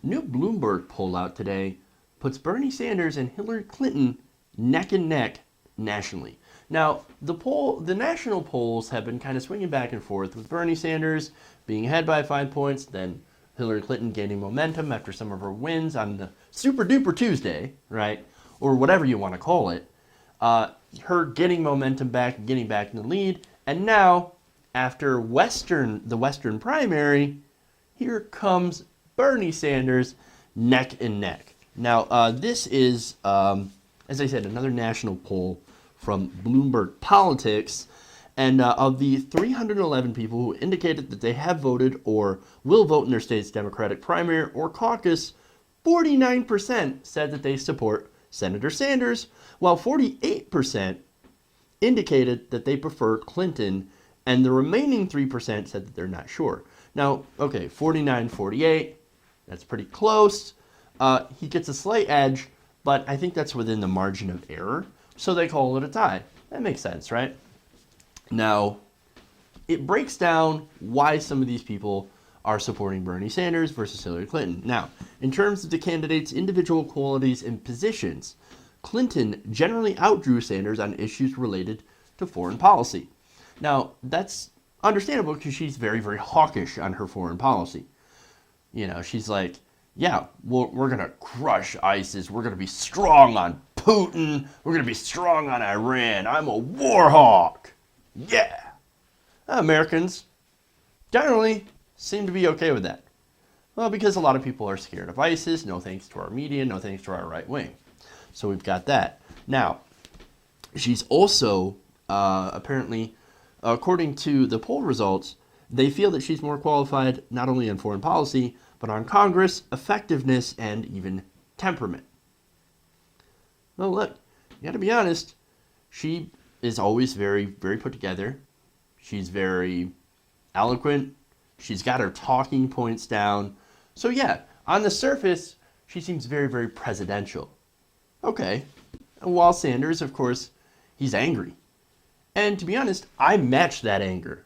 New Bloomberg poll out today puts Bernie Sanders and Hillary Clinton neck and neck nationally. Now, the national polls have been kind of swinging back and forth, with Bernie Sanders being ahead by 5 points, then Hillary Clinton gaining momentum after some of her wins on the Super Duper Tuesday, right? Or whatever you want to call it. Her getting momentum back, getting back in the lead, and now, after the Western primary, here comes Bernie Sanders neck and neck. Now, this is, as I said, another national poll from Bloomberg Politics. And of the 311 people who indicated that they have voted or will vote in their state's Democratic primary or caucus, 49% said that they support Senator Sanders, while 48% indicated that they prefer Clinton, and the remaining 3% said that they're not sure. Now, okay, 49-48, that's pretty close. He gets a slight edge, but I think that's within the margin of error, so they call it a tie. That makes sense, right? Now, it breaks down why some of these people are supporting Bernie Sanders versus Hillary Clinton. Now, in terms of the candidates' individual qualities and positions, Clinton generally outdrew Sanders on issues related to foreign policy. Now, that's understandable because she's very, very hawkish on her foreign policy. You know, she's like, yeah, we're going to crush ISIS. We're going to be strong on Putin. We're going to be strong on Iran. I'm a war hawk. Yeah. Americans generally seem to be okay with that. Well, because a lot of people are scared of ISIS. No thanks to our media. No thanks to our right wing. So we've got that. Now, she's also apparently, according to the poll results, they feel that she's more qualified not only on foreign policy, but on Congress, effectiveness, and even temperament. Well, look, you got to be honest. She is always very, very put together. She's very eloquent. She's got her talking points down. So yeah, on the surface, she seems very, very presidential. Okay. And while Sanders, of course, he's angry. And to be honest, I match that anger.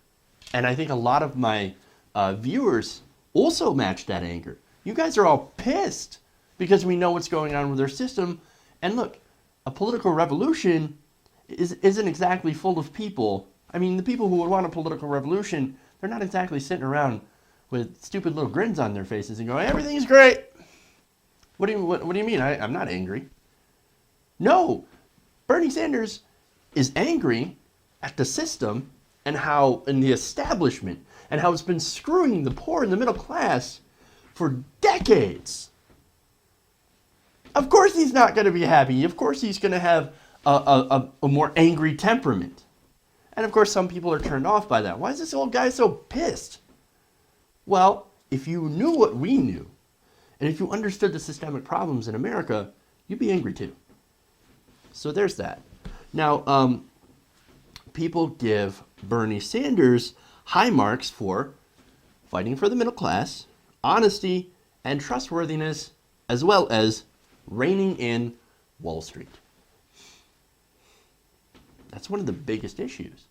And I think a lot of my viewers also match that anger. You guys are all pissed because we know what's going on with our system. And look, a political revolution isn't exactly full of people. I mean, the people who would want a political revolution, they're not exactly sitting around with stupid little grins on their faces and going, everything's great. What do you mean? I'm not angry. No, Bernie Sanders is angry at the system and the establishment and how it's been screwing the poor and the middle class for decades. Of course he's not going to be happy. Of course he's going to have a more angry temperament. And of course some people are turned off by that. Why is this old guy so pissed? Well, if you knew what we knew, and if you understood the systemic problems in America, you'd be angry too. So there's that. Now, people give Bernie Sanders high marks for fighting for the middle class, honesty, and trustworthiness, as well as reining in Wall Street. That's one of the biggest issues.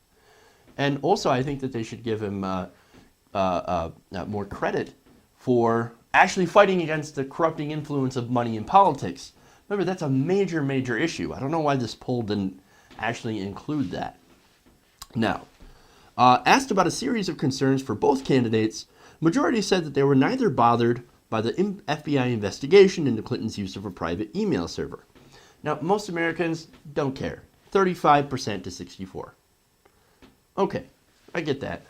And also, I think that they should give him more credit for actually fighting against the corrupting influence of money in politics. Remember, that's a major, major issue. I don't know why this poll didn't actually include that. Now, asked about a series of concerns for both candidates, majority said that they were neither bothered by the FBI investigation into Clinton's use of a private email server. Now, most Americans don't care. 35% to 64%. Okay, I get that.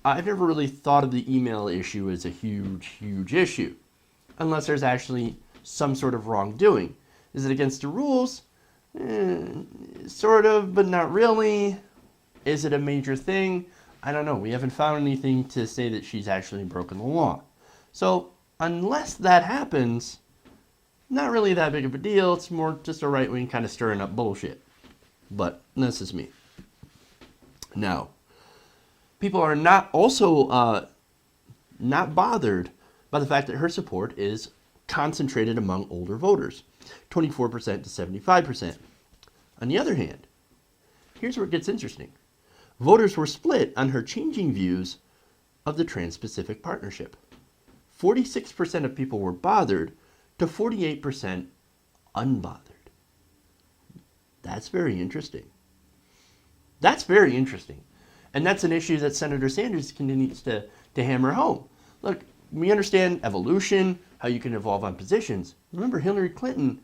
I've never really thought of the email issue as a huge, huge issue, unless there's actually some sort of wrongdoing. Is it against the rules? Sort of, but not really. Is it a major thing? I don't know. We haven't found anything to say that she's actually broken the law. So, unless that happens, not really that big of a deal. It's more just a right-wing kind of stirring up bullshit. But this is me. Now, people are not bothered by the fact that her support is concentrated among older voters, 24% to 75%. On the other hand, here's where it gets interesting. Voters were split on her changing views of the Trans-Pacific Partnership. 46% of people were bothered to 48% unbothered. That's very interesting. That's very interesting. And that's an issue that Senator Sanders continues to hammer home. Look, we understand evolution, how you can evolve on positions. Remember, Hillary Clinton,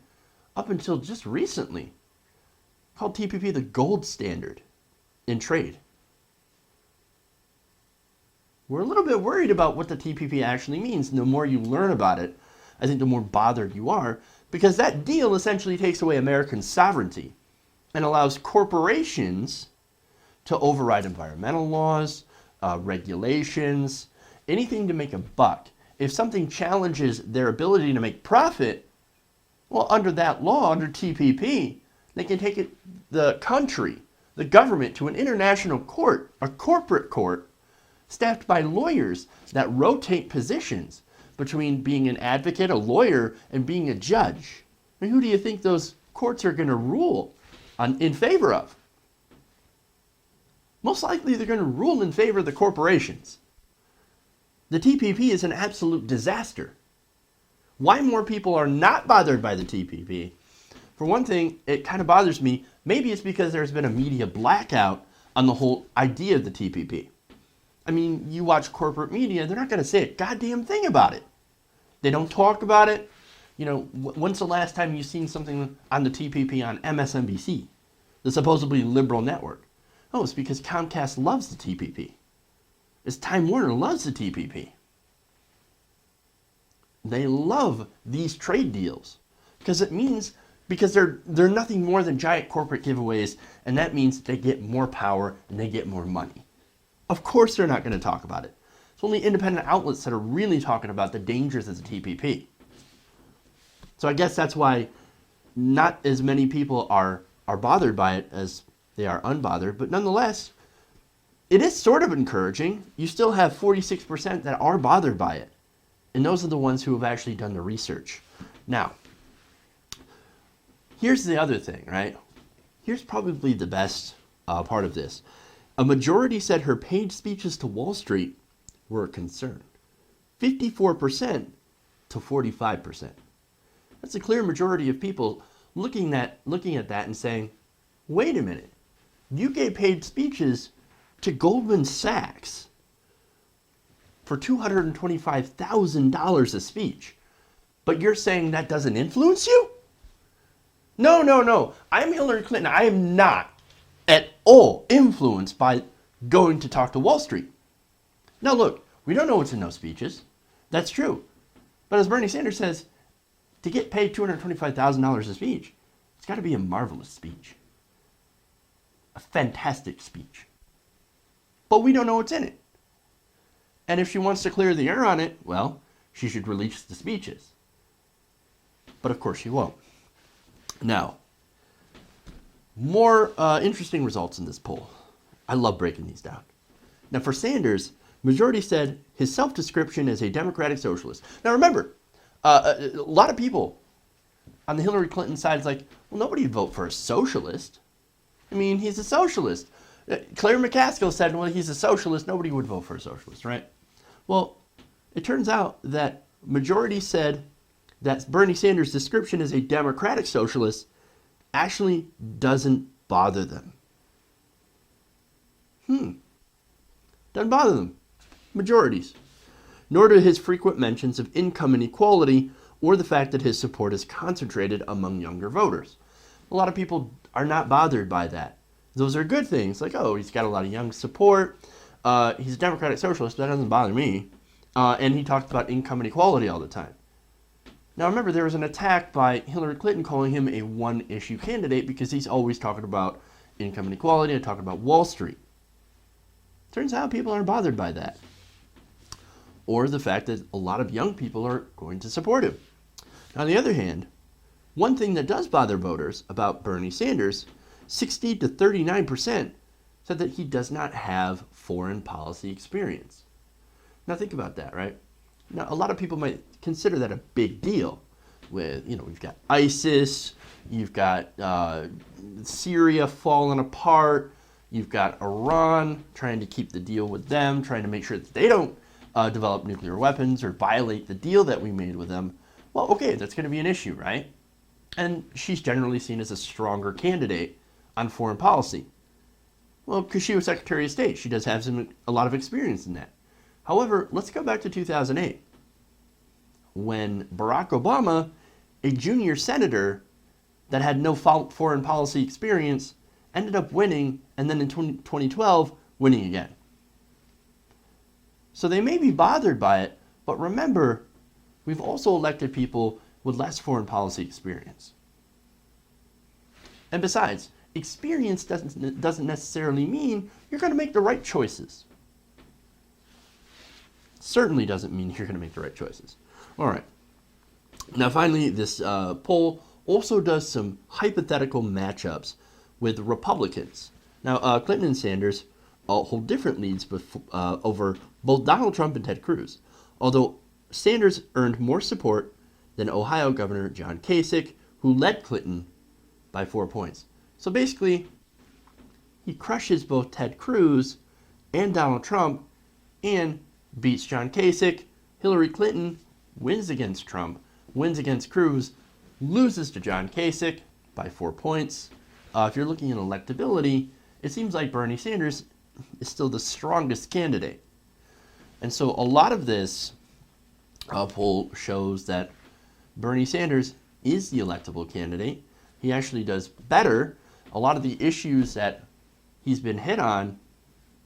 up until just recently, called TPP the gold standard in trade. We're a little bit worried about what the TPP actually means. And the more you learn about it, I think the more bothered you are, because that deal essentially takes away American sovereignty and allows corporations to override environmental laws, regulations, anything to make a buck. If something challenges their ability to make profit, well, under that law, under TPP, they can take the country, the government, to an international court, a corporate court, staffed by lawyers that rotate positions between being an advocate, a lawyer, and being a judge. I mean, who do you think those courts are going to rule in favor of? Most likely they're going to rule in favor of the corporations. The TPP is an absolute disaster. Why more people are not bothered by the TPP? For one thing, it kind of bothers me. Maybe it's because there's been a media blackout on the whole idea of the TPP. I mean, you watch corporate media, they're not going to say a goddamn thing about it. They don't talk about it. You know, when's the last time you've seen something on the TPP on MSNBC, the supposedly liberal network? Oh, it's because Comcast loves the TPP. It's Time Warner loves the TPP. They love these trade deals because they're nothing more than giant corporate giveaways, and that means they get more power and they get more money. Of course they're not going to talk about it. It's only independent outlets that are really talking about the dangers of the TPP. So I guess that's why not as many people are bothered by it as they are unbothered, but nonetheless, it is sort of encouraging. You still have 46% that are bothered by it. And those are the ones who have actually done the research. Now, here's the other thing, right? Here's probably the best part of this. A majority said her paid speeches to Wall Street were a concern. 54% to 45%. That's a clear majority of people looking at that and saying, wait a minute, you gave paid speeches to Goldman Sachs for $225,000 a speech, but you're saying that doesn't influence you? No. I'm Hillary Clinton. I am not at all influenced by going to talk to Wall Street. Now look, we don't know what's in those speeches. That's true. But as Bernie Sanders says, to get paid $225,000 a speech, it's got to be a marvelous speech. A fantastic speech. But we don't know what's in it. And if she wants to clear the air on it, well, she should release the speeches. But of course she won't. Now, more interesting results in this poll. I love breaking these down. Now for Sanders, majority said his self-description as a democratic socialist. Now remember, a lot of people on the Hillary Clinton side is like, well, nobody would vote for a socialist. I mean, he's a socialist. Claire McCaskill said, well, he's a socialist. Nobody would vote for a socialist, right? Well, it turns out that majority said that Bernie Sanders' description as a democratic socialist actually doesn't bother them. Doesn't bother them. Majorities. Nor do his frequent mentions of income inequality or the fact that his support is concentrated among younger voters. A lot of people are not bothered by that. Those are good things, like, oh, he's got a lot of young support. He's a democratic socialist, that doesn't bother me. And he talked about income inequality all the time. Now remember, there was an attack by Hillary Clinton calling him a one-issue candidate because he's always talking about income inequality and talking about Wall Street. Turns out people aren't bothered by that. Or the fact that a lot of young people are going to support him. On the other hand, one thing that does bother voters about Bernie Sanders, 60 to 39% said that he does not have foreign policy experience. Now think about that, right? Now a lot of people might consider that a big deal. With, we've got ISIS, you've got Syria falling apart, you've got Iran trying to keep the deal with them, trying to make sure that they don't develop nuclear weapons or violate the deal that we made with them, well, okay, that's going to be an issue, right? And she's generally seen as a stronger candidate on foreign policy. Well, because she was Secretary of State, she does have a lot of experience in that. However, let's go back to 2008, when Barack Obama, a junior senator that had no foreign policy experience, ended up winning, and then in 2012, winning again. So they may be bothered by it, but remember, we've also elected people with less foreign policy experience. And besides, experience doesn't necessarily mean you're going to make the right choices. Certainly doesn't mean you're going to make the right choices. All right. Now, finally, this poll also does some hypothetical matchups with Republicans. Now, Clinton and Sanders hold different leads over both Donald Trump and Ted Cruz, although Sanders earned more support than Ohio Governor John Kasich, who led Clinton by 4 points. So basically, he crushes both Ted Cruz and Donald Trump and beats John Kasich. Hillary Clinton wins against Trump, wins against Cruz, loses to John Kasich by 4 points. If you're looking at electability, it seems like Bernie Sanders is still the strongest candidate. And so a lot of this poll shows that Bernie Sanders is the electable candidate. He actually does better. A lot of the issues that he's been hit on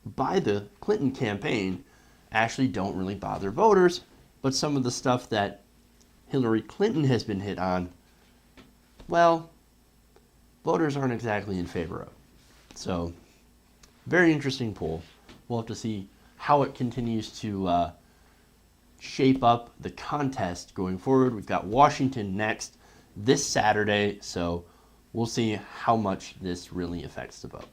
by the Clinton campaign actually don't really bother voters, but some of the stuff that Hillary Clinton has been hit on, well, voters aren't exactly in favor of. So, very interesting poll. We'll have to see how it continues to shape up the contest going forward. We've got Washington next this Saturday, so we'll see how much this really affects the vote.